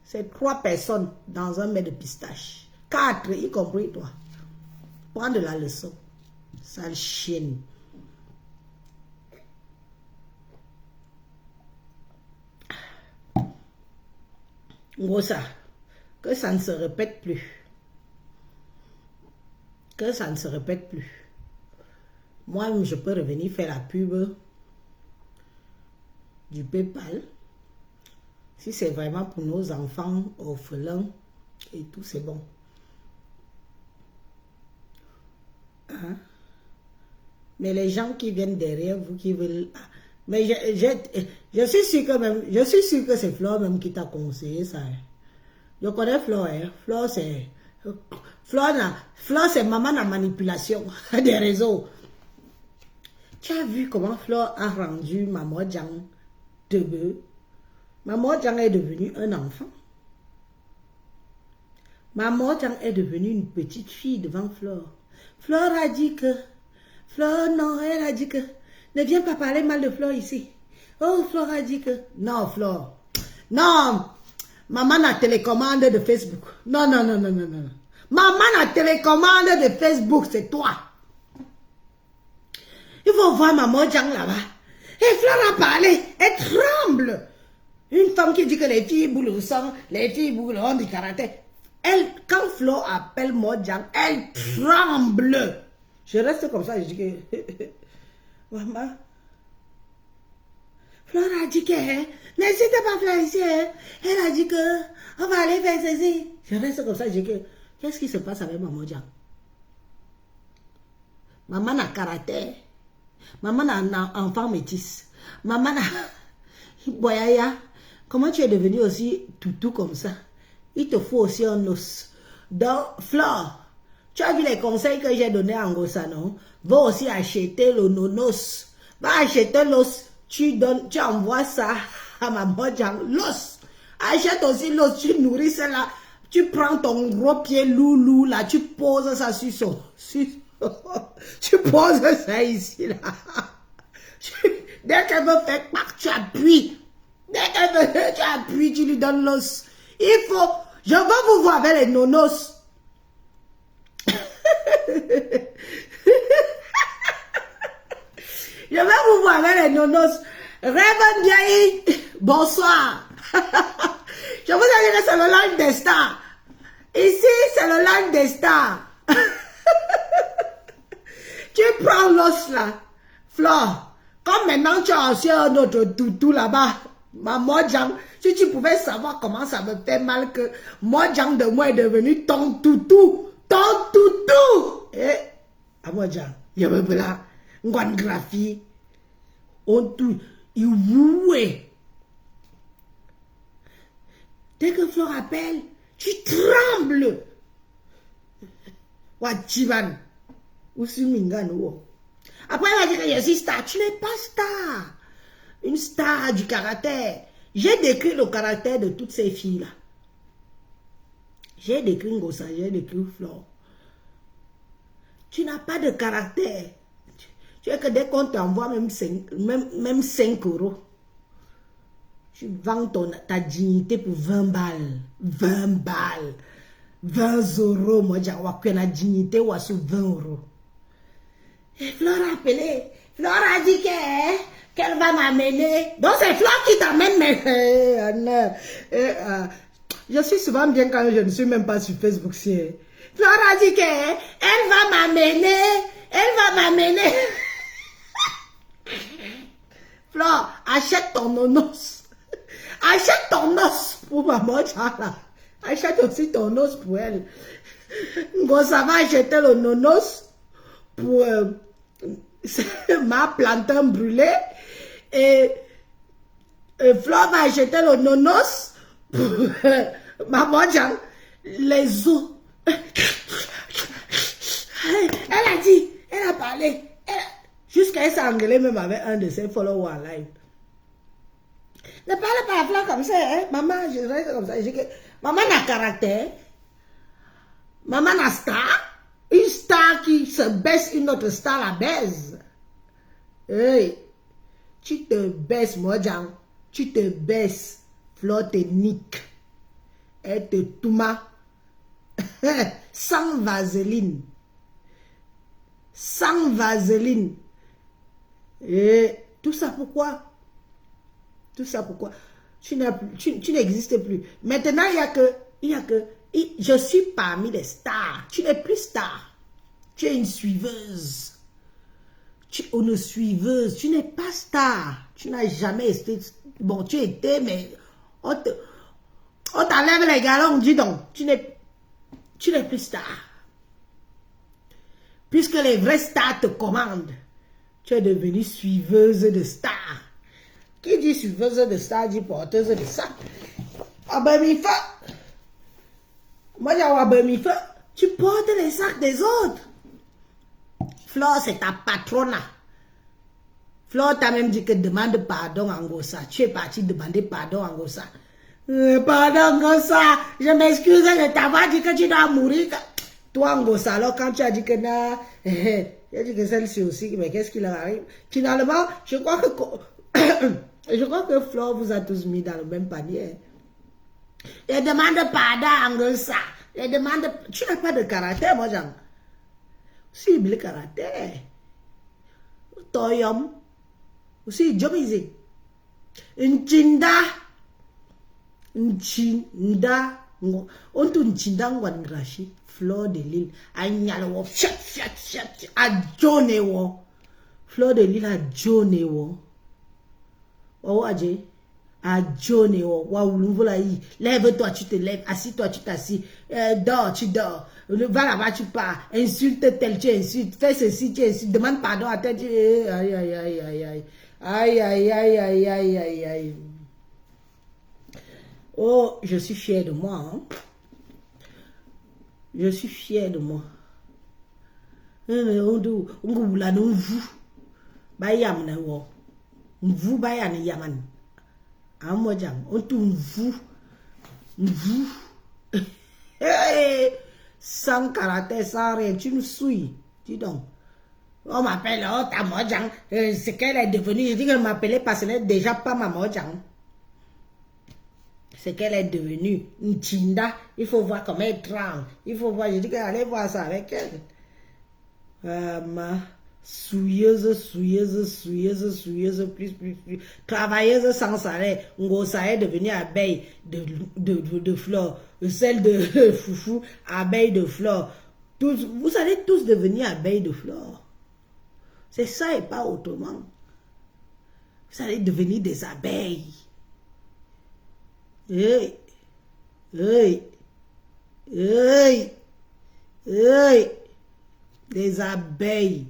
C'est 3 personnes dans un mets de pistache. 4, y compris toi. Prends de la leçon. Sale chienne. Ngosa, que ça ne se répète plus. Que ça ne se répète plus. Moi, je peux revenir faire la pub du PayPal. Si c'est vraiment pour nos enfants orphelins et tout, c'est bon. Hein? Mais les gens qui viennent derrière vous, qui veulent... Mais je suis sûr que même, je suis sûr que c'est Flore même qui t'a conseillé ça. Je connais Flore, hein. Flore c'est... Flore c'est maman la manipulation des réseaux. Tu as vu comment Flore a rendu Maman Djang debout? Maman Djang est devenue un enfant. Maman Djang est devenue une petite fille devant Flore. Flore a dit que... Flore, non, elle a dit que... Ne viens pas parler mal de Flore ici. Oh, Flore a dit que... Non, Flore. Non. Maman a télécommande de Facebook. Non, non, non, non, non, non. Maman a télécommande de Facebook, c'est toi. Il faut voir Maman Djang là-bas. Et Flore a parlé. Elle tremble. Une femme qui dit que les filles boulent au sang, les filles boulent ont du caractère. Elle, quand Flore appelle Maman Djang, elle tremble. Je reste comme ça, je dis que... Maman, Flore a dit que... N'hésitez pas Flore ici. Elle a dit que... On va aller faire ceci. Je reste comme ça, je dis que... Qu'est-ce qui se passe avec Maman Djang? Maman a caractère. Maman a un enfant métis. Maman a... Boyaya, comment tu es devenu aussi toutou comme ça? Il te faut aussi un os. Donc, Flore... Tu as vu les conseils que j'ai donnés à Ngosa, non? Va aussi acheter le nonos. Va acheter l'os. Tu envoies ça à Maman Djang. L'os. Achète aussi l'os. Tu nourris cela. Tu prends ton gros pied loulou là. Tu poses ça sur son... tu poses ça ici là. Dès qu'elle veut faire pack, tu appuies. Dès qu'elle veut, tu appuies, tu lui donnes l'os. Il faut... Je veux vous voir avec les nonos. Je vais vous voir avec les nonos. Reverend Diaye, bonsoir. Je vous ai dit que c'est le live des stars. Ici, c'est le live des stars. Tu prends l'os là, Flore. Comme maintenant tu as aussi un autre toutou là-bas, Maman Djang. Si tu pouvais savoir comment ça me fait mal que Maman Djang de moi est devenu ton toutou. Ton toutou. Eh, Maman Djang, il y avait là, une graphie. On tout, il vouait. Dès que Flore appelle, tu trembles. Wachiban. Ou Mingan. Après, elle a dit que je suis star. Tu n'es pas star. Une star du caractère. J'ai décrit le caractère de toutes ces filles-là. J'ai décrit Ngosa, j'ai décrit Flore. Tu n'as pas de caractère. Tu es que dès qu'on t'envoie même 5 euros, tu vends ta dignité pour 20 balles. 20 balles. 20 euros, moi, j'ai la dignité ou sous 20 euros. Et Flore a appelé. Flore a dit qu'elle va m'amener. Donc c'est Flore qui t'amène, mais... je suis souvent bien quand je ne suis même pas sur Facebook. Flore a dit qu'elle va m'amener. Elle va m'amener. Flore, achète ton nonos. Achète ton os pour Maman Djang. Achète aussi ton os pour elle. Ngosa va acheter le nonos pour ma plantain brûlée. Et Flore va acheter le nonos pour Maman Djang. Les os. Elle a dit, elle a parlé. Jusqu'à elle s'est engueulée même avec un de ses followers en live. Ne parle pas à Flore comme ça, hein? Maman, je reste comme ça. Je dis que maman a caractère. Maman a star. Une star qui se baisse, une autre star la baise. Hey, tu te baisses, moi, Djang. Tu te baisses. Flore te nique. Elle te touma. Sans vaseline. sans vaseline. Et tout ça pourquoi? Tout ça pourquoi? Tu n'existes plus. Maintenant, je suis parmi les stars. Tu n'es plus star. Tu es une suiveuse. Tu es une suiveuse. Tu n'es pas star. Tu n'as jamais été. Bon, tu étais, mais on t'enlève les galons, dis donc. Tu n'es plus star. Puisque les vrais stars te commandent. Tu es devenue suiveuse de stars. Qui dit suiveuse de stars dit porteuse de sac. Abamifa. Moi, j'ai Abamifa. Tu portes les sacs des autres. Flore, c'est ta patronne. Flore t'a même dit que demande pardon en Gossa. Tu es parti demander pardon en Gossa. Pardon Gossa, je m'excuse de t'avoir dit que tu dois mourir. Toi en Gossa, alors quand tu as dit que non, j'ai dit que celle-ci aussi, mais qu'est-ce qui leur arrive? Finalement, je crois que Flore vous a tous mis dans le même panier. Je demande pardon en Gossa. Je demande... Tu n'as pas de caractère, moi, Jean. Si, le caractère. Toyom. Aussi, Jomizi. Nchinda. On tourne Nchinda Ngwangrashi. Fleur de l'île. Agnalo. Fiat. A Jonewo. Fleur de l'île a Jonewo. Oh, Adje. À Johnny, lève-toi, tu te lèves, assis-toi, tu t'assis, dors, tu dors, va là-bas, tu pars, insulte tel, tu insultes, fais ceci, tu insultes, demande pardon à tel, aïe. Oh, je suis fier de moi, hein. Je suis fier de moi. On tourne vous. Sans caractère, sans rien, tu nous suis. Dis donc. On m'appelle, oh, ta Mojang. C'est qu'elle est devenue. Je dis qu'elle m'appelait parce qu'elle n'est déjà pas ma Mojang. C'est qu'elle est devenue une Chinda. Il faut voir comment elle tremble. Il faut voir. Je dis qu'elle allait voir ça avec elle. Souilleuse, plus. Travailleuse sans salaire. Ngosa est devenue abeille de fleurs. Celle de Foufou, abeille de fleurs. Vous allez tous devenir abeilles de fleurs. C'est ça et pas autrement. Vous allez devenir des abeilles. Hey. Des abeilles.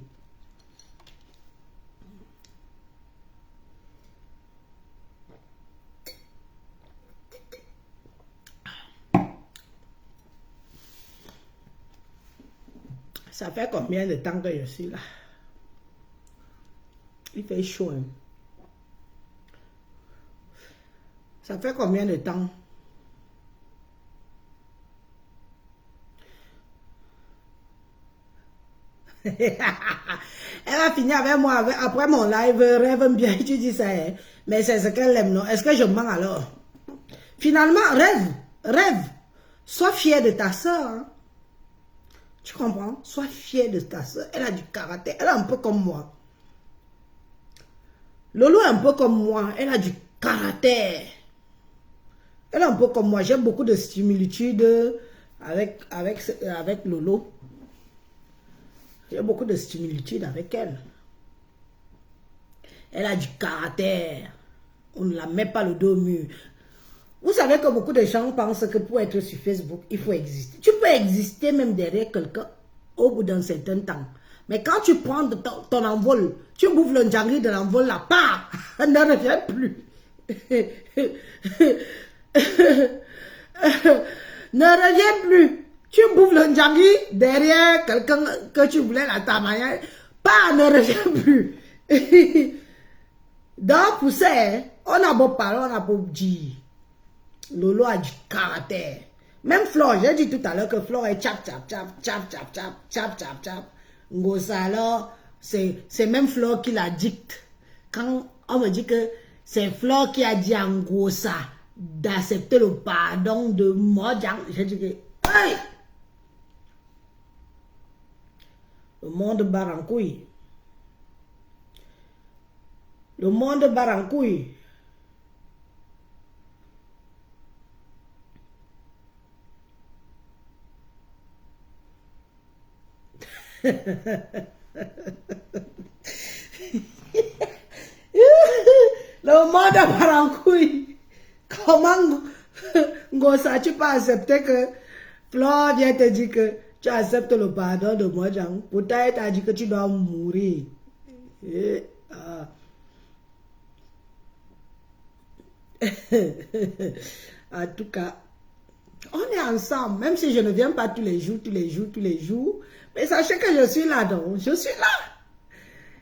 Ça fait combien de temps que je suis là? Il fait chaud. Hein? Ça fait combien de temps? Elle va finir avec moi après mon live. Rêve bien, tu dis ça. Hein? Mais c'est ce qu'elle aime, non? Est-ce que je mens alors? Finalement, rêve. Sois fier de ta soeur. Hein? Tu comprends? Sois fier de ta soeur. Elle a du caractère. Elle est un peu comme moi. Lolo est un peu comme moi. Elle a du caractère. Elle est un peu comme moi. J'ai beaucoup de similitudes avec Lolo. J'ai beaucoup de similitudes avec elle. Elle a du caractère. On ne la met pas le dos au mur. Vous savez que beaucoup de gens pensent que pour être sur Facebook, il faut exister. Tu peux exister même derrière quelqu'un au bout d'un certain temps. Mais quand tu prends ton envol, tu bouffes le njangri de l'envol là, pas, ne reviens plus. Ne reviens plus. Tu bouffes le njangri derrière quelqu'un que tu voulais la tamaya, pas, ne reviens plus. Donc, pour ça, on a beau parler, on a beau dire. Lolo a du caractère. Même Flore, j'ai dit tout à l'heure que Flore est chap. Ngosa alors, c'est même Flore qui la dicte. Quand on me dit que c'est Flore qui a dit à Ngosa d'accepter le pardon de Mojang, j'ai dit que, hey! Le monde barre en couille. Le monde barre en couille. Le monde barre en couille. Comment Ngosa, tu peux accepter que Flore vient te dire que tu acceptes le pardon de moi, Jean. Pourtant, elle t'a dit que tu dois mourir. En tout cas, on est ensemble, même si je ne viens pas tous les jours. Mais sachez que je suis là, donc je suis là.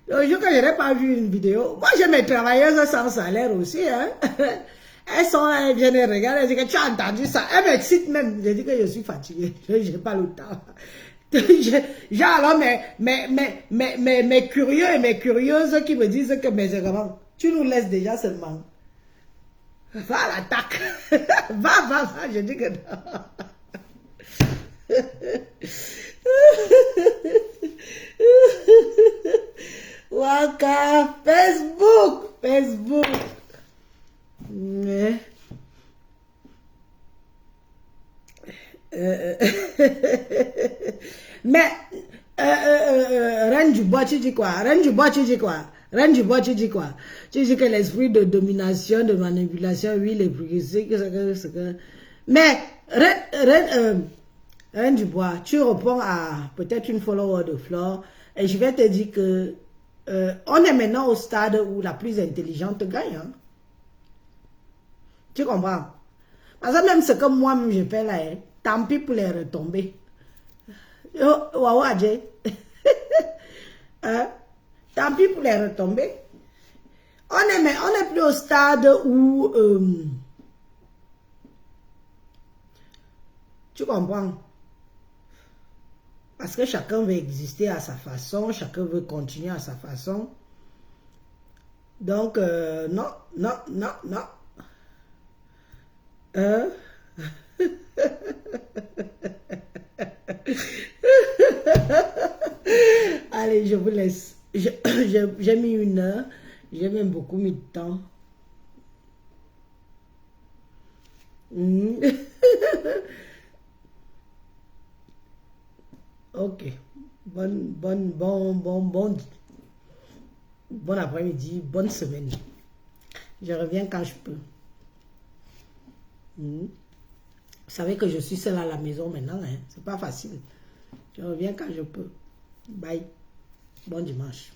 Le jour que je n'ai pas vu une vidéo, moi j'ai mes travailleuses sans salaire aussi, hein. Elles sont là, elles viennent regarder, elles disent que tu as entendu ça. Elles m'excitent même. Je dis que je suis fatiguée, je n'ai pas le temps. Genre alors mes curieux et mes curieuses qui me disent que mais vraiment, tu nous laisses déjà seulement. Va à l'attaque. Va, je dis que non. Waka, Facebook. Mais Reine du bois, tu dis quoi? Reine du bois, tu dis quoi? Tu dis que l'esprit de domination, de manipulation, oui, les progressistes, mais Reine du bois, tu réponds à peut-être une follower de Flore et je vais te dire que on est maintenant au stade où la plus intelligente gagne. Hein? Tu comprends? Parce que même ce que moi-même je fais là, hein, tant pis pour les retombées. Tant pis pour les retombées. On est plus au stade où... tu comprends? Parce que chacun veut exister à sa façon, chacun veut continuer à sa façon. Donc, non. Allez, je vous laisse. J'ai mis 1 heure. J'ai même beaucoup mis de temps. Ok. Bon après-midi, bonne semaine. Je reviens quand je peux. Vous savez que je suis seule à la maison maintenant, hein? C'est pas facile. Je reviens quand je peux. Bye. Bon dimanche.